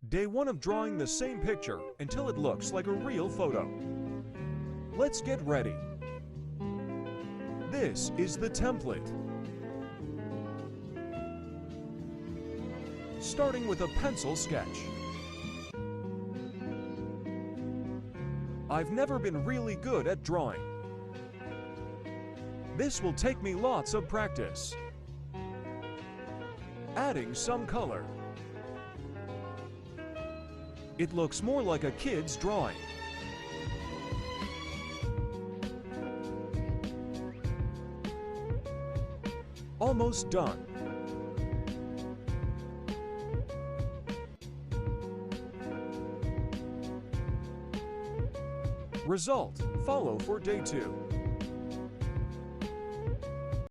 Day 1 of drawing the same picture until it looks like a real photo. Let's get ready. This is the template. Starting with a pencil sketch. I've never been really good at drawing. This will take me lots of practice. Adding some color. It looks more like a kid's drawing. Almost done. Result: follow for day 2.